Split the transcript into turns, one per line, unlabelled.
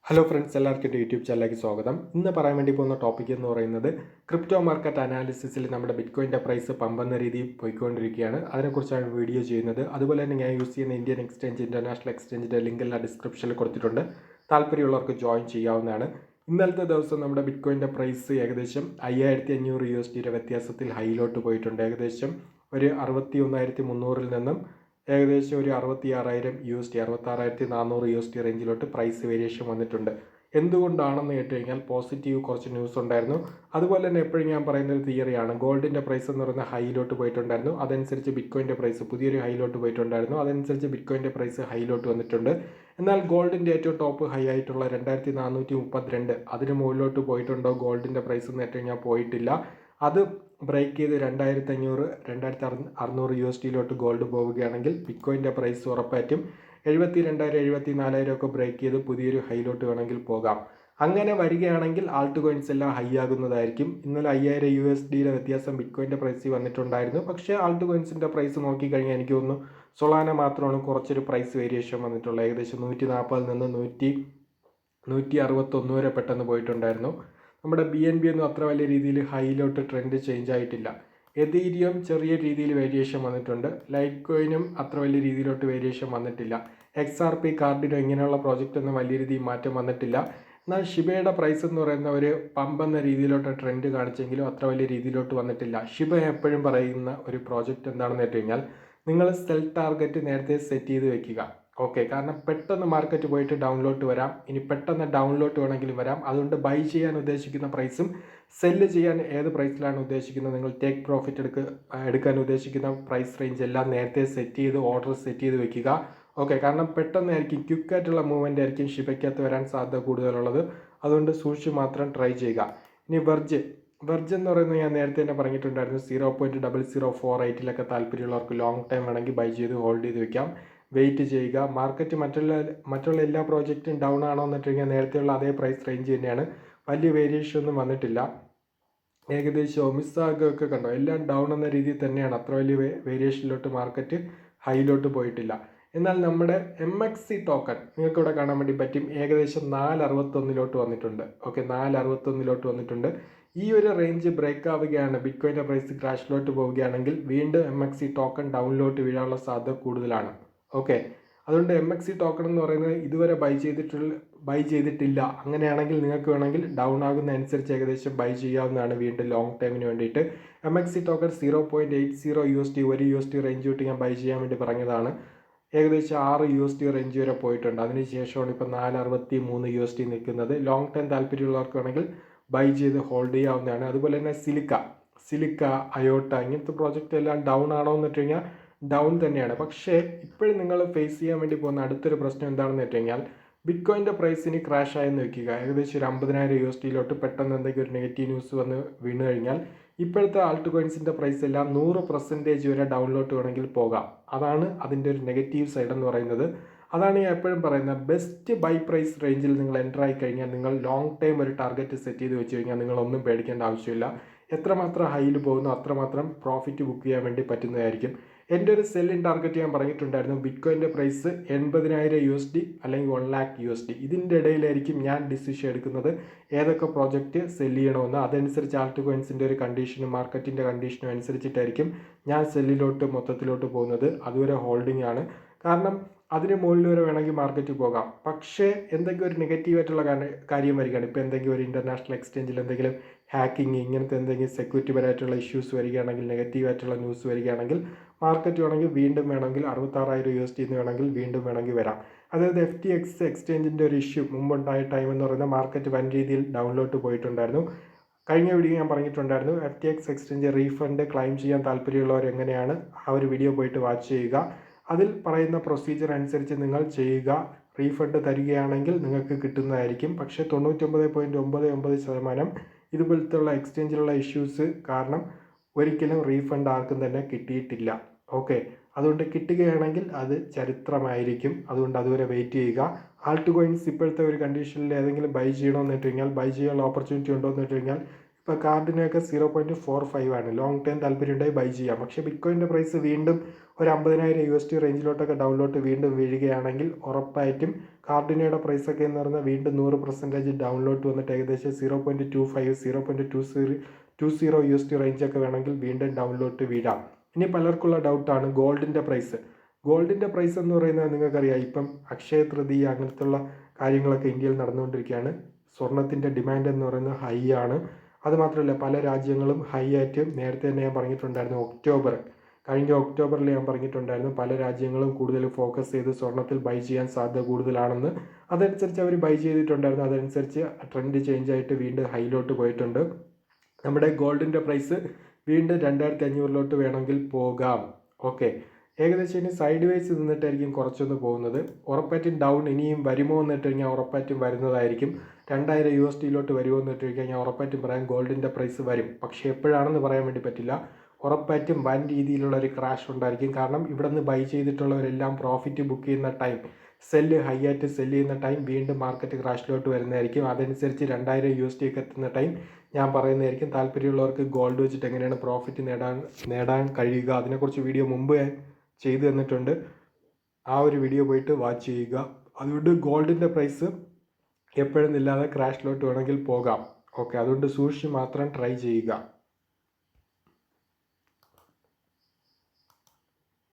Hello friends, എല്ലാവർക്കും എൻ്റെ YouTube ചാനലിലേക്ക് സ്വാഗതം. ഇന്ന് പറയാൻ വേണ്ടി പോകുന്ന ടോപ്പിക് എന്ന് പറയുന്നത് ക്രിപ്റ്റോ മാർക്കറ്റ് അനാലിസിസിൽ നമ്മുടെ ബിറ്റ്കോയിൻ്റെ പ്രൈസ് പമ്പെന്ന രീതിയിൽ പോയിക്കൊണ്ടിരിക്കുകയാണ്. അതിനെക്കുറിച്ചാണ് വീഡിയോ ചെയ്യുന്നത്. അതുപോലെ തന്നെ ഞാൻ യൂസ് ചെയ്യുന്ന ഇന്ത്യൻ എക്സ്ചേഞ്ച്, ഇൻ്റർനാഷണൽ എക്സ്ചേഞ്ചിൻ്റെ ലിങ്ക് എല്ലാം ഡിസ്ക്രിപ്ഷനിൽ കൊടുത്തിട്ടുണ്ട്. താല്പര്യമുള്ളവർക്ക് ജോയിൻ ചെയ്യാവുന്നതാണ്. ഇന്നലത്തെ ദിവസം നമ്മുടെ ബിറ്റ്കോയിൻ്റെ പ്രൈസ് ഏകദേശം 5500 USD വ്യത്യാസത്തിൽ ഹൈയിലോട്ട് പോയിട്ടുണ്ട്. ഏകദേശം ഒരു 61,300 നിന്നും ഏകദേശം ഒരു 66,000 USD, 66,400 USD റേഞ്ചിലോട്ട് പ്രൈസ് വേരിയേഷൻ വന്നിട്ടുണ്ട്. എന്തുകൊണ്ടാണെന്ന് കേട്ട് കഴിഞ്ഞാൽ പോസിറ്റീവ് കുറച്ച് ന്യൂസ് ഉണ്ടായിരുന്നു. അതുപോലെ തന്നെ എപ്പോഴും ഞാൻ പറയുന്ന ഒരു തിയറിയാണ്, ഗോൾഡിൻ്റെ പ്രൈസ് എന്ന് പറയുന്ന ഹൈയിലോട്ട് പോയിട്ടുണ്ടായിരുന്നു. അതനുസരിച്ച് ബിറ്റ്കോയിൻ്റെ പ്രൈസ് പുതിയൊരു ഹൈയിലോട്ട് പോയിട്ടുണ്ടായിരുന്നു. അതനുസരിച്ച് ബിറ്റ്കോയിൻ്റെ പ്രൈസ് ഹൈയിലോട്ട് വന്നിട്ടുണ്ട്. എന്നാൽ ഗോൾഡിൻ്റെ ഏറ്റവും ടോപ്പ് ഹൈ ആയിട്ടുള്ള 2432 അതിന് മുകളിലോട്ട് പോയിട്ടുണ്ടോ ഗോൾഡിൻ്റെ പ്രൈസ് എന്ന് കേട്ട് കഴിഞ്ഞാൽ പോയിട്ടില്ല. അത് ബ്രേക്ക് ചെയ്ത് 2500, 2600 USD ഗോൾഡ് പോവുകയാണെങ്കിൽ ബിറ്റ്കോയിൻ്റെ പ്രൈസ് ഉറപ്പായിട്ടും 72,000, 74,000 ഒക്കെ ബ്രേക്ക് ചെയ്ത് പുതിയൊരു ഹൈയിലോട്ട് വേണമെങ്കിൽ പോകാം. അങ്ങനെ വരികയാണെങ്കിൽ ആൾട്ട് കോയിൻസ് എല്ലാം ഹൈ ആകുന്നതായിരിക്കും. ഇന്നലെ 5000 USD വ്യത്യാസം ബിറ്റ്കോയിൻ്റെ പ്രൈസിൽ വന്നിട്ടുണ്ടായിരുന്നു. പക്ഷേ ആൾട്ട് കോയിൻസിൻ്റെ പ്രൈസ് നോക്കിക്കഴിഞ്ഞാൽ എനിക്ക് തോന്നുന്നു സൊളാന മാത്രമാണ് കുറച്ചൊരു പ്രൈസ് വേരിയേഷൻ വന്നിട്ടുള്ളത്. ഏകദേശം 140 നിന്ന് 161 വരെ പെട്ടെന്ന് പോയിട്ടുണ്ടായിരുന്നു. നമ്മുടെ BNB ഒന്നും അത്ര വലിയ രീതിയിൽ ഹൈയിലോട്ട് ട്രെൻഡ് ചേഞ്ച് ആയിട്ടില്ല. എതീരിയം ചെറിയ രീതിയിൽ വേരിയേഷൻ വന്നിട്ടുണ്ട്. ലൈറ്റ് കോയിനും അത്ര വലിയ രീതിയിലോട്ട് വേരിയേഷൻ വന്നിട്ടില്ല. XRP കാർഡിനോ ഇങ്ങനെയുള്ള പ്രോജക്റ്റ് ഒന്നും വലിയ രീതിയിൽ മാറ്റം വന്നിട്ടില്ല. എന്നാൽ ഷിബയുടെ പ്രൈസ് എന്ന് പറയുന്ന ഒരു പമ്പെന്ന രീതിയിലോട്ട് ട്രെൻഡ് കാണിച്ചെങ്കിലും അത്ര വലിയ രീതിയിലോട്ട് വന്നിട്ടില്ല. ഷിബ എപ്പോഴും പറയുന്ന ഒരു പ്രോജക്റ്റ് എന്താണെന്ന് വെച്ച് കഴിഞ്ഞാൽ, നിങ്ങൾ സെൽ ടാർഗറ്റ് നേരത്തെ സെറ്റ് ചെയ്ത് വെക്കുക. ഓക്കെ, കാരണം പെട്ടെന്ന് മാർക്കറ്റ് പോയിട്ട് ഡൗണിലോട്ട് വരാം, ഇനി പെട്ടെന്ന് ഡൗണിലോട്ട് വേണമെങ്കിലും വരാം. അതുകൊണ്ട് ബൈ ചെയ്യാൻ ഉദ്ദേശിക്കുന്ന പ്രൈസും സെല്ല് ചെയ്യാൻ ഏത് പ്രൈസിലാണ് ഉദ്ദേശിക്കുന്നത്, നിങ്ങൾ ടേക്ക് പ്രോഫിറ്റ് എടുക്കാൻ ഉദ്ദേശിക്കുന്ന പ്രൈസ് റേഞ്ച് എല്ലാം നേരത്തെ സെറ്റ് ചെയ്ത് ഓർഡർ സെറ്റ് ചെയ്ത് വെക്കുക. ഓക്കെ, കാരണം പെട്ടെന്നായിരിക്കും ക്വിക്കായിട്ടുള്ള മൂവ്മെൻ്റ് ആയിരിക്കും ഷിബയ്ക്കകത്ത് വരാൻ സാധ്യത കൂടുതലുള്ളത്. അതുകൊണ്ട് സൂക്ഷിച്ച് മാത്രം ട്രൈ ചെയ്യുക. ഇനി വെർജ് എന്ന് പറയുന്നത് ഞാൻ നേരത്തെ തന്നെ പറഞ്ഞിട്ടുണ്ടായിരുന്നു. 0.0048 താല്പര്യമുള്ളവർക്ക് ലോങ് ടൈം വേണമെങ്കിൽ ബൈ ചെയ്ത് ഹോൾഡ് ചെയ്ത് വെക്കാം. വെയിറ്റ് ചെയ്യുക. മാർക്കറ്റ് മറ്റുള്ള എല്ലാ പ്രോജക്റ്റും ഡൗൺ ആണോ എന്ന് വെച്ച് കഴിഞ്ഞാൽ നേരത്തെയുള്ള അതേ പ്രൈസ് റേഞ്ച് തന്നെയാണ്. വലിയ വേരിയേഷൻ ഒന്നും വന്നിട്ടില്ല. ഏകദേശം ഒമിസാഗൊക്കെ കണ്ടോ, എല്ലാം ഡൗൺ എന്ന രീതിയിൽ തന്നെയാണ്. അത്ര വലിയ വേരിയേഷനിലോട്ട് മാർക്കറ്റ് ഹൈയിലോട്ട് പോയിട്ടില്ല. എന്നാൽ നമ്മുടെ MXC ടോക്കൺ നിങ്ങൾക്ക് ഇവിടെ കാണാൻ വേണ്ടി പറ്റും. ഏകദേശം 461 വന്നിട്ടുണ്ട്. ഓക്കെ, 461 വന്നിട്ടുണ്ട്. ഈ ഒരു റേഞ്ച് ബ്രേക്ക് ആവുകയാണ്, ബിറ്റ്കോയിൻ്റെ പ്രൈസ് ക്രാഷിലോട്ട് പോവുകയാണെങ്കിൽ വീണ്ടും MXC ടോക്കൺ ഡൗണിലോട്ട് വീഴാനുള്ള സാധ്യത കൂടുതലാണ്. ഓക്കെ, അതുകൊണ്ട് MXC ടോക്കൺ എന്ന് പറയുന്നത് ഇതുവരെ ബൈ ചെയ്തിട്ടില്ല. അങ്ങനെയാണെങ്കിൽ നിങ്ങൾക്ക് വേണമെങ്കിൽ ഡൗൺ ആകുന്ന അനുസരിച്ച് ഏകദേശം ബൈ ചെയ്യാവുന്നതാണ് വീണ്ടും ലോങ് ടൈമിന് വേണ്ടിയിട്ട്. MXC token 0.80 USD, 1 USD range തൊട്ട് ഞാൻ ബൈ ചെയ്യാൻ വേണ്ടി പറഞ്ഞതാണ്. ഏകദേശം 6 USD റേഞ്ച് വരെ പോയിട്ടുണ്ട്. അതിനുശേഷമാണ് ഇപ്പോൾ 463 USD നിൽക്കുന്നത്. ലോങ് ടൈം താല്പര്യമുള്ളവർക്ക് വേണമെങ്കിൽ ബൈ ചെയ്ത് ഹോൾഡ് ചെയ്യാവുന്നതാണ്. അതുപോലെ തന്നെ സിലിക്ക, അയോട്ട ഇങ്ങനത്തെ പ്രോജക്റ്റ് എല്ലാം ഡൗൺ ആണോ എന്ന് വെച്ച് കഴിഞ്ഞാൽ ഡൗൺ തന്നെയാണ്. പക്ഷേ ഇപ്പോഴും നിങ്ങൾ ഫേസ് ചെയ്യാൻ വേണ്ടി പോകുന്ന അടുത്തൊരു പ്രശ്നം എന്താണെന്ന് വെച്ച് കഴിഞ്ഞാൽ, ബിറ്റ്കോയിൻ്റെ പ്രൈസിന് ക്രാഷ് ആയെന്ന് വെക്കുക. ഏകദേശം ഒരു 50,000 USD പെട്ടെന്ന് എന്തെങ്കിലും ഒരു നെഗറ്റീവ് ന്യൂസ് വന്ന് വീണ് കഴിഞ്ഞാൽ ഇപ്പോഴത്തെ ആൾട്ട് കോയിൻസിൻ്റെ പ്രൈസ് എല്ലാം 100% വരെ ഡൗണിലോട്ട് വേണമെങ്കിൽ പോകാം. അതാണ് അതിൻ്റെ ഒരു നെഗറ്റീവ് സൈഡ് എന്ന് പറയുന്നത്. അതാണ് ഞാൻ എപ്പോഴും പറയുന്നത്, ബെസ്റ്റ് ബൈ പ്രൈസ് റേഞ്ചിൽ നിങ്ങൾ എൻ്റർ ആയി കഴിഞ്ഞാൽ നിങ്ങൾ ലോങ് ടൈം ഒരു ടാർഗറ്റ് സെറ്റ് ചെയ്ത് വെച്ച് കഴിഞ്ഞാൽ നിങ്ങളൊന്നും പേടിക്കേണ്ട ആവശ്യമില്ല. എത്രമാത്രം ഹൈയിൽ പോകുന്നു അത്രമാത്രം പ്രോഫിറ്റ് ബുക്ക് ചെയ്യാൻ വേണ്ടി പറ്റുന്നതായിരിക്കും. എൻ്റെ ഒരു സെല്ലിംഗ് ടാർഗറ്റ് ഞാൻ പറഞ്ഞിട്ടുണ്ടായിരുന്നു. ബിറ്റ്കോയിൻ്റെ പ്രൈസ് 80,000 USD അല്ലെങ്കിൽ 1,00,000 USD. ഇതിൻ്റെ ഇടയിലായിരിക്കും ഞാൻ ഡിസിഷൻ എടുക്കുന്നത് ഏതൊക്കെ പ്രോജക്റ്റ് സെല്ല് ചെയ്യണമെന്ന്. അതനുസരിച്ച് ആൾട്ട് കോയിൻസിൻ്റെ ഒരു കണ്ടീഷനും മാർക്കറ്റിൻ്റെ കണ്ടീഷനും അനുസരിച്ചിട്ടായിരിക്കും ഞാൻ സെല്ലിലോട്ട് മൊത്തത്തിലോട്ട് പോകുന്നത്. അതുവരെ ഹോൾഡിംഗ് ആണ്. കാരണം അതിന് മുകളിൽ വരെ വേണമെങ്കിൽ മാർക്കറ്റ് പോകാം. പക്ഷേ എന്തെങ്കിലും ഒരു നെഗറ്റീവായിട്ടുള്ള കാര്യം വരികയാണ്, ഇപ്പോൾ എന്തെങ്കിലും ഒരു ഇൻ്റർനാഷണൽ എക്സ്ചേഞ്ചിൽ എന്തെങ്കിലും ഹാക്കിങ് ഇങ്ങനത്തെ എന്തെങ്കിലും സെക്യൂരിറ്റി പരമായിട്ടുള്ള ഇഷ്യൂസ് വരികയാണെങ്കിൽ, നെഗറ്റീവായിട്ടുള്ള ന്യൂസ് വരികയാണെങ്കിൽ മാർക്കറ്റ് വേണമെങ്കിൽ വീണ്ടും വേണമെങ്കിൽ 66,000 USD വേണമെങ്കിൽ വീണ്ടും വേണമെങ്കിൽ വരാം. അതായത് FTX എക്സ്ചേഞ്ചിൻ്റെ ഒരു ഇഷ്യൂ മുമ്പുണ്ടായ ടൈം എന്ന് പറയുന്ന മാർക്കറ്റ് വൻ രീതിയിൽ ഡൗണിലോട്ട് പോയിട്ടുണ്ടായിരുന്നു. കഴിഞ്ഞ വീഡിയോ ഞാൻ പറഞ്ഞിട്ടുണ്ടായിരുന്നു, FTX എക്സ്ചേഞ്ച് റീഫണ്ട് ക്ലെയിം ചെയ്യാൻ താല്പര്യമുള്ളവർ എങ്ങനെയാണ്, ആ ഒരു വീഡിയോ പോയിട്ട് വാച്ച് ചെയ്യുക. അതിൽ പറയുന്ന പ്രൊസീജിയർ അനുസരിച്ച് നിങ്ങൾ ചെയ്യുക. റീഫണ്ട് തരികയാണെങ്കിൽ നിങ്ങൾക്ക് കിട്ടുന്നതായിരിക്കും. പക്ഷേ 99.99% ഇതുപോലത്തുള്ള എക്സ്ചേഞ്ചിലുള്ള ഇഷ്യൂസ് കാരണം ഒരിക്കലും റീഫണ്ട് ആർക്കും തന്നെ കിട്ടിയിട്ടില്ല. ഓക്കെ, അതുകൊണ്ട് കിട്ടുകയാണെങ്കിൽ അത് ചരിത്രമായിരിക്കും. അതുകൊണ്ട് അതുവരെ വെയിറ്റ് ചെയ്യുക. ആൾട്ട് കോയിൻസ് ഇപ്പോഴത്തെ ഒരു കണ്ടീഷനിൽ ഏതെങ്കിലും ബൈ ചെയ്യണമെന്ന് വെച്ച് കഴിഞ്ഞാൽ, ബൈ ചെയ്യാനുള്ള ഓപ്പർച്യൂണിറ്റി ഉണ്ടോ എന്ന് വെച്ച് കഴിഞ്ഞാൽ ഇപ്പോൾ കാർഡിനൊക്കെ 0.45 ആണ്. ലോങ് ടൈം താല്പര്യമുണ്ടെങ്കിൽ ബൈ ചെയ്യാം. പക്ഷേ ബിറ്റ്കോയിൻ്റെ പ്രൈസ് വീണ്ടും ഒരു 50,000 USD റേഞ്ചിലോട്ടൊക്കെ ഡൗണിലോട്ട് വീണ്ടും വീഴുകയാണെങ്കിൽ ഉറപ്പായിട്ടും കാർഡിനയുടെ പ്രൈസൊക്കെ എന്ന് പറഞ്ഞാൽ വീണ്ടും 100% ഡൗണിലോട്ട് വന്നിട്ട് ഏകദേശം 0.25 0.20 USD റേഞ്ചൊക്കെ വേണമെങ്കിൽ വീണ്ടും ഡൗണിലോട്ട് വീഴാം. ഇനി പലർക്കുള്ള ഡൗട്ടാണ് ഗോൾഡിൻ്റെ പ്രൈസ്. ഗോൾഡിൻ്റെ പ്രൈസ് എന്ന് പറയുന്നത് നിങ്ങൾക്കറിയാം, ഇപ്പം അക്ഷയ തൃതീയ അങ്ങനത്തുള്ള കാര്യങ്ങളൊക്കെ ഇന്ത്യയിൽ നടന്നുകൊണ്ടിരിക്കുകയാണ്. സ്വർണത്തിൻ്റെ ഡിമാൻഡ് എന്ന് പറയുന്നത് ഹൈ ആണ്. അതുമാത്രമല്ല പല രാജ്യങ്ങളും ഹൈ ആയിട്ട് നേരത്തെ തന്നെ ഞാൻ പറഞ്ഞിട്ടുണ്ടായിരുന്നു. കഴിഞ്ഞ ഒക്ടോബറിൽ ഞാൻ പറഞ്ഞിട്ടുണ്ടായിരുന്നു പല രാജ്യങ്ങളും കൂടുതൽ ഫോക്കസ് ചെയ്ത് സ്വർണത്തിൽ ബൈ ചെയ്യാൻ സാധ്യത കൂടുതലാണെന്ന്. അതനുസരിച്ച് അവർ ബൈ ചെയ്തിട്ടുണ്ടായിരുന്നു. അതനുസരിച്ച് ട്രെൻഡ് ചേഞ്ച് ആയിട്ട് വീണ്ടും ഹൈയിലോട്ട് പോയിട്ടുണ്ട്. നമ്മുടെ ഗോൾഡിൻ്റെ പ്രൈസ് വീണ്ടും 2500 വേണമെങ്കിൽ പോകാം. ഓക്കെ, ഏകദേശം ഇനി സൈഡ് വേസ് നിന്നിട്ടായിരിക്കും കുറച്ചൊന്ന് പോകുന്നത്. ഉറപ്പായിട്ടും ഡൗൺ ഇനിയും വരുമോ എന്നിട്ട് കഴിഞ്ഞാൽ ഉറപ്പായിട്ടും വരുന്നതായിരിക്കും. 2000 USD വരുമോ എന്നിട്ട് കഴിഞ്ഞാൽ ഉറപ്പായിട്ടും പറയാം ഗോൾഡിൻ്റെ പ്രൈസ് വരും. പക്ഷേ എപ്പോഴാണെന്ന് പറയാൻ വേണ്ടി പറ്റില്ല. ഉറപ്പായിട്ടും വൻ രീതിയിലുള്ള ഒരു ക്രാഷ് ഉണ്ടായിരിക്കും. കാരണം ഇവിടെ നിന്ന് ബൈ ചെയ്തിട്ടുള്ളവരെല്ലാം പ്രോഫിറ്റ് ബുക്ക് ചെയ്യുന്ന ടൈം, ഹൈ ആയിട്ട് സെല്ല് ചെയ്യുന്ന ടൈം വീണ്ടും മാർക്കറ്റ് ക്രാഷിലോട്ട് വരുന്നതായിരിക്കും. അതനുസരിച്ച് 2000 USD ഒക്കെ എത്തുന്ന ടൈം ഞാൻ പറയുന്നതായിരിക്കും. താല്പര്യമുള്ളവർക്ക് ഗോൾഡ് വെച്ചിട്ട് എങ്ങനെയാണ് പ്രോഫിറ്റ് നേടാൻ കഴിയുക അതിനെക്കുറിച്ച് വീഡിയോ മുമ്പ് ചെയ്തു തന്നിട്ടുണ്ട്. ആ ഒരു വീഡിയോ പോയിട്ട് വാച്ച് ചെയ്യുക. അതുകൊണ്ട് ഗോൾഡിൻ്റെ പ്രൈസ് എപ്പോഴും ഇല്ലാതെ ക്രാഷിലോട്ട് വേണമെങ്കിൽ പോകാം. ഓക്കെ, അതുകൊണ്ട് സൂക്ഷിച്ച് മാത്രം ട്രൈ ചെയ്യുക.